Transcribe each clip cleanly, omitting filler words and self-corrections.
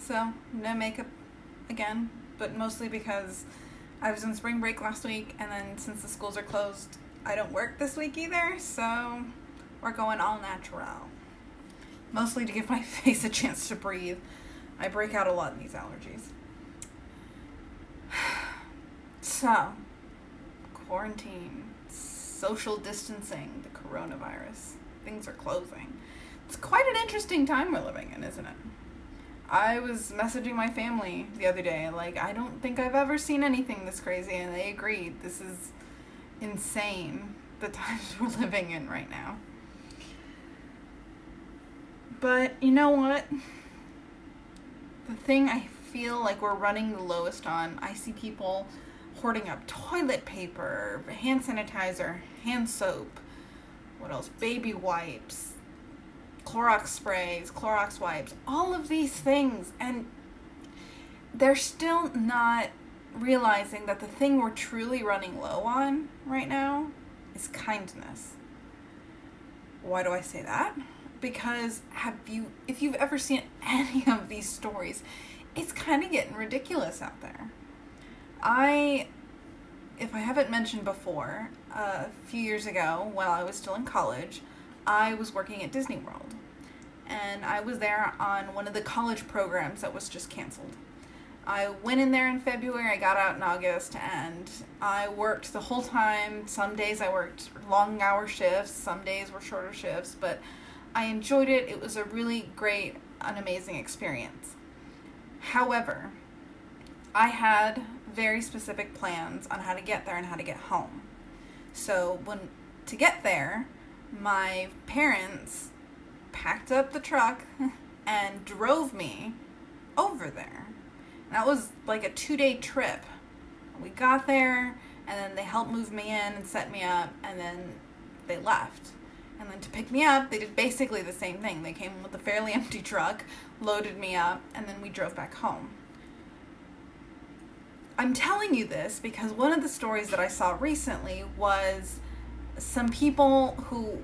so no makeup again, but mostly because I was on spring break last week, and then since the schools are closed, I don't work this week either, so we're going all natural. Mostly to give my face a chance to breathe. I break out a lot in these allergies. So, quarantine, social distancing, the coronavirus, things are closing. It's quite an interesting time we're living in, isn't it? I was messaging my family the other day, like, I don't think I've ever seen anything this crazy, and they agreed. This is insane, the times we're living in right now. But you know what? The thing I feel like we're running the lowest on, I see people hoarding up toilet paper, hand sanitizer, hand soap, what else? Baby wipes, Clorox sprays, Clorox wipes, all of these things. And they're still not realizing that the thing we're truly running low on right now is kindness. Why do I say that? Because if you've ever seen any of these stories, it's kind of getting ridiculous out there. If I haven't mentioned before, a few years ago, while I was still in college, I was working at Disney World. And I was there on one of the college programs that was just canceled. I went in there in February, I got out in August, and I worked the whole time. Some days I worked long hour shifts, some days were shorter shifts, but I enjoyed it. It was a really great, an amazing experience. However, I had very specific plans on how to get there and how to get home. So to get there, my parents packed up the truck and drove me over there. And that was like a 2-day trip. We got there, and then they helped move me in and set me up, and then they left. And then to pick me up, they did basically the same thing. They came with a fairly empty truck, loaded me up, and then we drove back home. I'm telling you this because one of the stories that I saw recently was some people who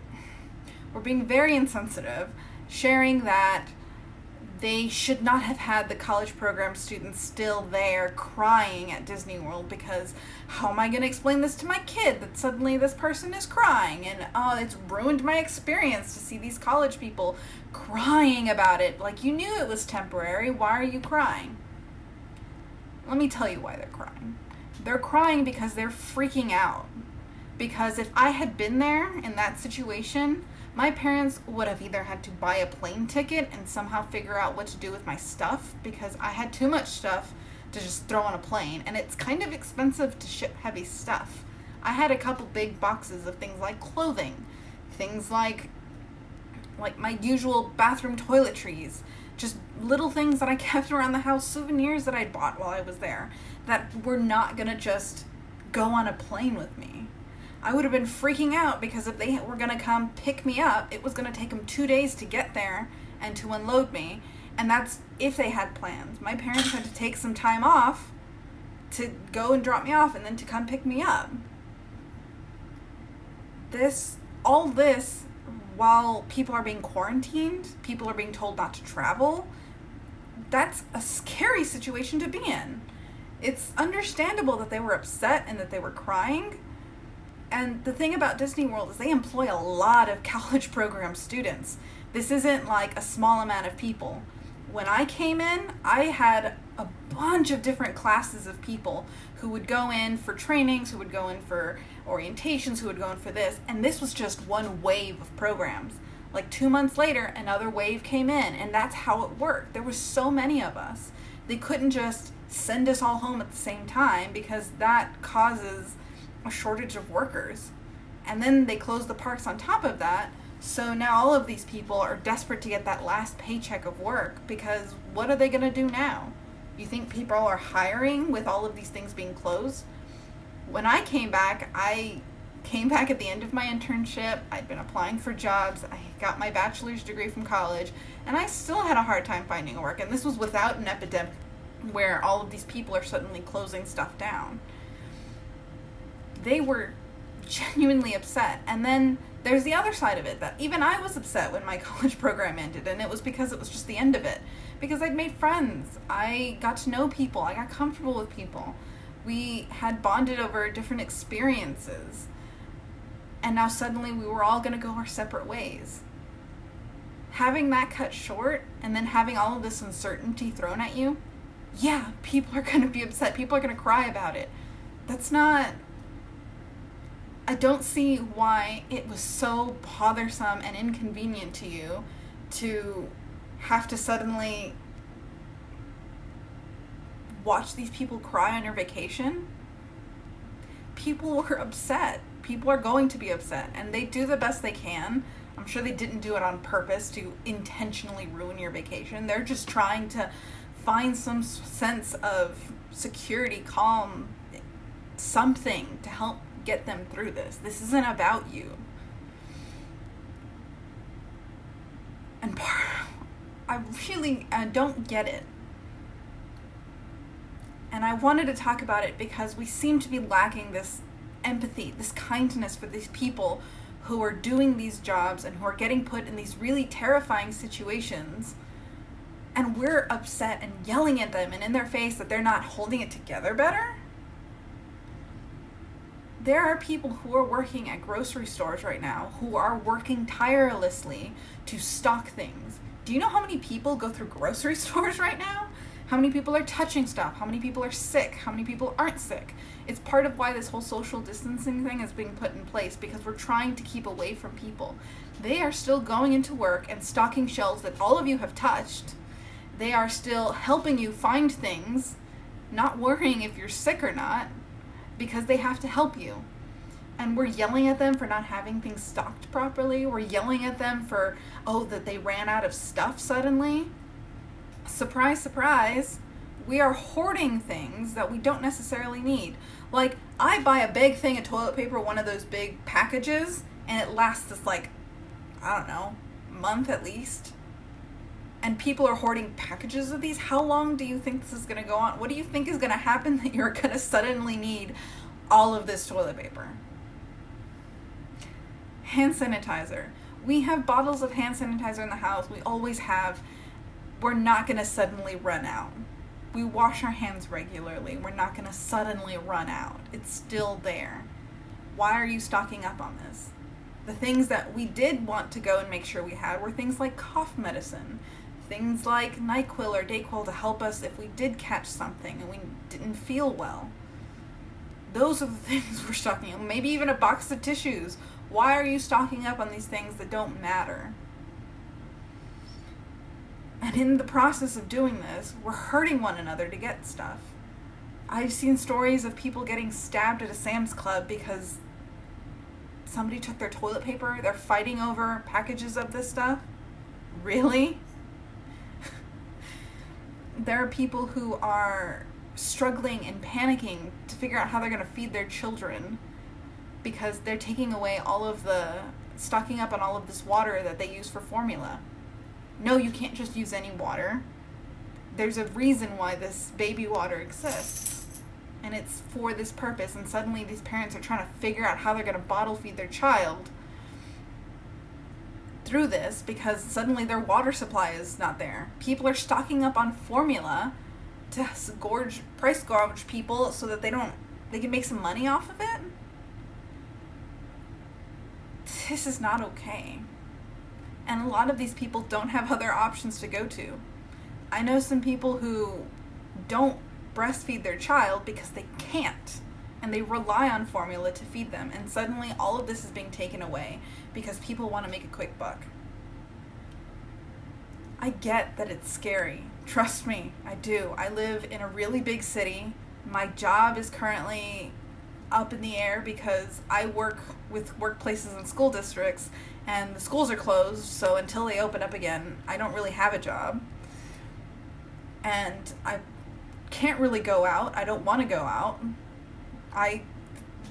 were being very insensitive, sharing that they should not have had the college program students still there crying at Disney World, because how am I going to explain this to my kid that suddenly this person is crying, and it's ruined my experience to see these college people crying about it. Like, you knew it was temporary. Why are you crying? Let me tell you why they're crying. They're crying because they're freaking out. Because if I had been there in that situation, my parents would have either had to buy a plane ticket and somehow figure out what to do with my stuff, because I had too much stuff to just throw on a plane, and it's kind of expensive to ship heavy stuff. I had a couple big boxes of things like clothing, things like my usual bathroom toiletries, just little things that I kept around the house, souvenirs that I'd bought while I was there, that were not gonna just go on a plane with me. I would have been freaking out because if they were going to come pick me up, it was going to take them 2 days to get there and to unload me. And that's if they had plans. My parents had to take some time off to go and drop me off and then to come pick me up. All this, while people are being quarantined, people are being told not to travel, that's a scary situation to be in. It's understandable that they were upset and that they were crying. And the thing about Disney World is they employ a lot of college program students. This isn't like a small amount of people. When I came in, I had a bunch of different classes of people who would go in for trainings, who would go in for orientations, who would go in for this. And this was just one wave of programs. Like 2 months later, another wave came in, and that's how it worked. There were so many of us. They couldn't just send us all home at the same time, because that causes a shortage of workers. And then they closed the parks on top of that, so now all of these people are desperate to get that last paycheck of work, because what are they going to do now? You think people are hiring with all of these things being closed? When I came back at the end of my internship. I'd been applying for jobs. I got my bachelor's degree from college, and I still had a hard time finding work, and this was without an epidemic where all of these people are suddenly closing stuff down. They were genuinely upset. And then there's the other side of it, that even I was upset when my college program ended, and it was because it was just the end of it. because I'd made friends. I got to know people. I got comfortable with people. We had bonded over different experiences. And now suddenly we were all going to go our separate ways. Having that cut short and then having all of this uncertainty thrown at you, yeah, people are going to be upset. People are going to cry about it. I don't see why it was so bothersome and inconvenient to you to have to suddenly watch these people cry on your vacation. People were upset. People are going to be upset, and they do the best they can. I'm sure they didn't do it on purpose to intentionally ruin your vacation. They're just trying to find some sense of security, calm, something to help get them through this. This isn't about you. And I really don't get it. And I wanted to talk about it because we seem to be lacking this empathy, this kindness for these people who are doing these jobs and who are getting put in these really terrifying situations. And we're upset and yelling at them and in their face that they're not holding it together better. There are people who are working at grocery stores right now who are working tirelessly to stock things. Do you know how many people go through grocery stores right now? How many people are touching stuff? How many people are sick? How many people aren't sick? It's part of why this whole social distancing thing is being put in place, because we're trying to keep away from people. They are still going into work and stocking shelves that all of you have touched. They are still helping you find things, not worrying if you're sick or not, because they have to help you. And we're yelling at them for not having things stocked properly. We're yelling at them for, that they ran out of stuff suddenly. Surprise, surprise, we are hoarding things that we don't necessarily need. Like, I buy a big thing of toilet paper, one of those big packages, and it lasts us month at least. And people are hoarding packages of these. How long do you think this is going to go on? What do you think is going to happen that you're going to suddenly need all of this toilet paper? Hand sanitizer. We have bottles of hand sanitizer in the house. We always have. We're not going to suddenly run out. We wash our hands regularly. We're not going to suddenly run out. It's still there. Why are you stocking up on this? The things that we did want to go and make sure we had were things like cough medicine, things like NyQuil or DayQuil to help us if we did catch something and we didn't feel well. Those are the things we're stocking up. Maybe even a box of tissues. Why are you stocking up on these things that don't matter? And in the process of doing this, we're hurting one another to get stuff. I've seen stories of people getting stabbed at a Sam's Club because somebody took their toilet paper. They're fighting over packages of this stuff. Really? There are people who are struggling and panicking to figure out how they're going to feed their children because they're taking away stocking up on all of this water that they use for formula. No, you can't just use any water. There's a reason why this baby water exists. And it's for this purpose. And suddenly these parents are trying to figure out how they're going to bottle feed their child through this because suddenly their water supply is not there. People are stocking up on formula to price gouge people so that they can make some money off of it. This is not okay. And a lot of these people don't have other options to go to. I know some people who don't breastfeed their child because they can't. And they rely on formula to feed them. And suddenly all of this is being taken away because people want to make a quick buck. I get that it's scary. Trust me, I do. I live in a really big city. My job is currently up in the air because I work with workplaces and school districts, and the schools are closed, so until they open up again, I don't really have a job. And I can't really go out. I don't want to go out. I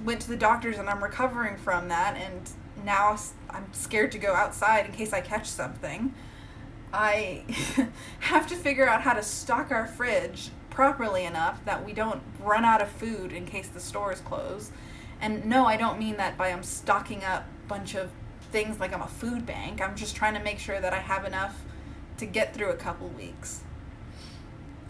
went to the doctors and I'm recovering from that, and now I'm scared to go outside in case I catch something. I have to figure out how to stock our fridge properly enough that we don't run out of food in case the stores close. And no, I don't mean that by I'm stocking up a bunch of things like I'm a food bank. I'm just trying to make sure that I have enough to get through a couple weeks.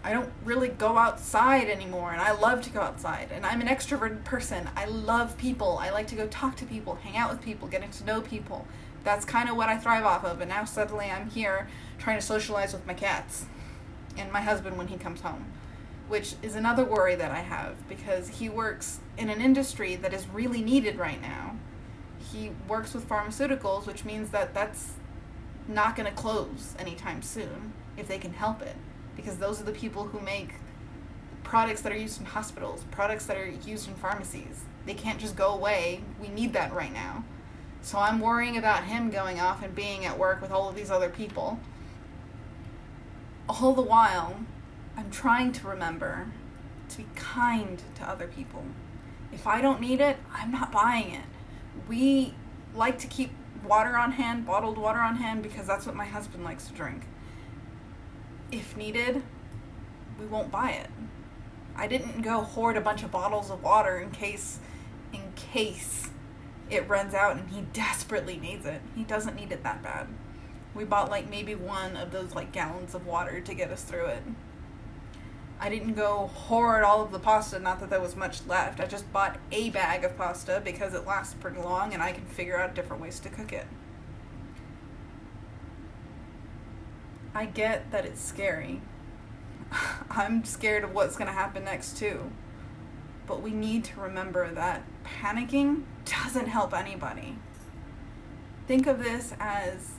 I don't really go outside anymore, and I love to go outside. And I'm an extroverted person. I love people. I like to go talk to people, hang out with people, getting to know people. That's kind of what I thrive off of. And now suddenly I'm here trying to socialize with my cats and my husband when he comes home, which is another worry that I have because he works in an industry that is really needed right now. He works with pharmaceuticals, which means that that's not going to close anytime soon if they can help it, because those are the people who make products that are used in hospitals, products that are used in pharmacies. They can't just go away. We need that right now. So I'm worrying about him going off and being at work with all of these other people. All the while, I'm trying to remember to be kind to other people. If I don't need it, I'm not buying it. We like to keep water on hand, bottled water on hand, because that's what my husband likes to drink. If needed, we won't buy it. I didn't go hoard a bunch of bottles of water in case it runs out and he desperately needs it. He doesn't need it that bad. We bought like maybe one of those like gallons of water to get us through it. I didn't go hoard all of the pasta, not that there was much left. I just bought a bag of pasta because it lasts pretty long and I can figure out different ways to cook it. I get that it's scary. I'm scared of what's going to happen next too. But we need to remember that panicking doesn't help anybody. Think of this as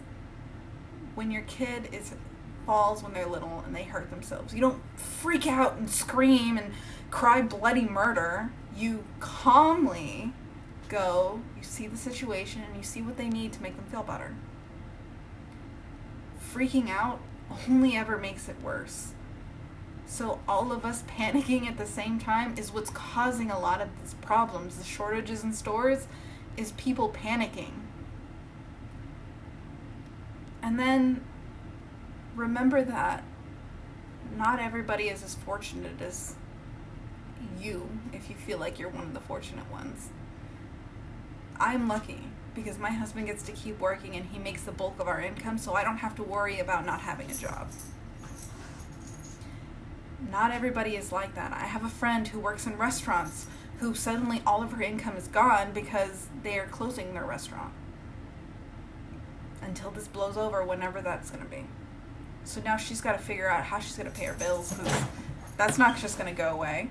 when your kid falls when they're little and they hurt themselves. You don't freak out and scream and cry bloody murder. You calmly go, you see the situation, and you see what they need to make them feel better. Freaking out only ever makes it worse. So all of us panicking at the same time is what's causing a lot of these problems. The shortages in stores is people panicking. And then remember that not everybody is as fortunate as you, if you feel like you're one of the fortunate ones. I'm lucky because my husband gets to keep working and he makes the bulk of our income, so I don't have to worry about not having a job. Not everybody is like that. I have a friend who works in restaurants who suddenly all of her income is gone because they are closing their restaurant until this blows over, whenever that's going to be. So now she's got to figure out how she's going to pay her bills, because that's not just going to go away.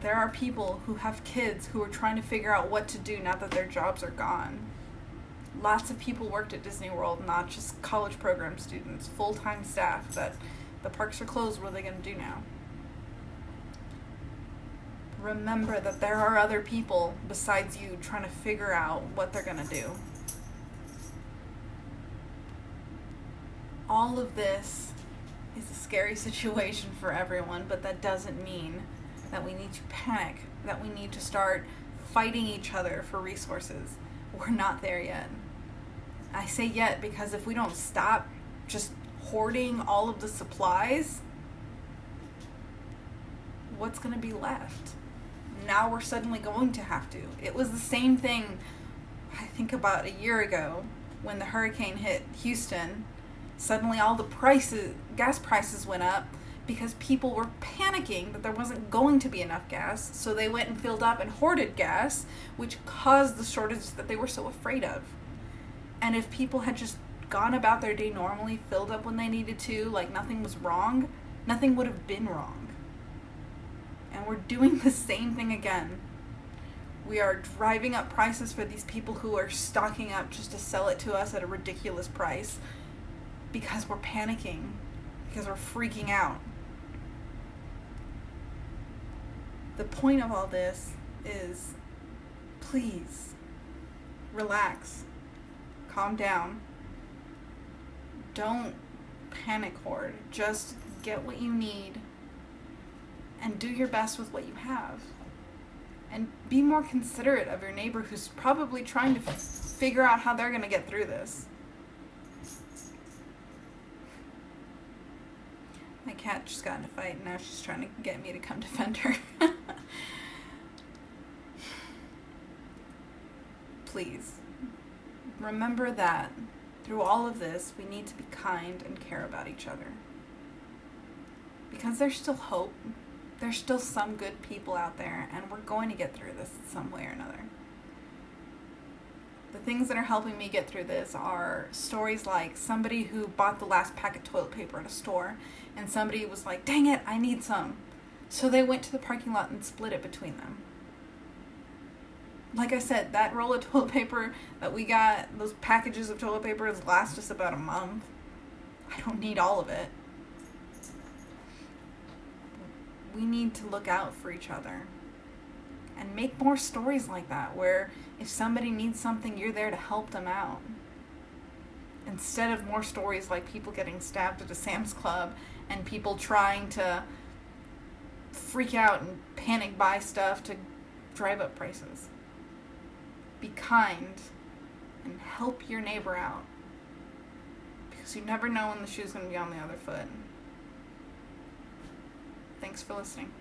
There are people who have kids who are trying to figure out what to do now that their jobs are gone. Lots of people worked at Disney World, not just college program students, full-time staff, that the parks are closed. What are they going to do now? Remember that there are other people besides you trying to figure out what they're going to do. All of this is a scary situation for everyone, but that doesn't mean that we need to panic, that we need to start fighting each other for resources. We're not there yet. I say yet because if we don't stop just hoarding all of the supplies, what's going to be left? Now we're suddenly going to have to. It was the same thing, I think, about a year ago when the hurricane hit Houston. Suddenly all the gas prices went up because people were panicking that there wasn't going to be enough gas, so they went and filled up and hoarded gas, which caused the shortage that they were so afraid of. And if people had just gone about their day normally, filled up when they needed to, like nothing was wrong, nothing would have been wrong. And we're doing the same thing again. We are driving up prices for these people who are stocking up just to sell it to us at a ridiculous price because we're panicking, because we're freaking out. The point of all this is, please, relax, calm down. Don't panic hoard. Just get what you need and do your best with what you have. And be more considerate of your neighbor who's probably trying to figure out how they're going to get through this. My cat just got in a fight and now she's trying to get me to come defend her. Please, remember that through all of this, we need to be kind and care about each other. because there's still hope. There's still some good people out there, and we're going to get through this some way or another. The things that are helping me get through this are stories like somebody who bought the last pack of toilet paper at a store, and somebody was like, dang it, I need some. So they went to the parking lot and split it between them. Like I said, that roll of toilet paper that we got, those packages of toilet paper, last us about a month. I don't need all of it. We need to look out for each other and make more stories like that, where if somebody needs something, you're there to help them out. Instead of more stories like people getting stabbed at a Sam's Club and people trying to freak out and panic buy stuff to drive up prices. Be kind and help your neighbor out, because you never know when the shoe's going to be on the other foot. Thanks for listening.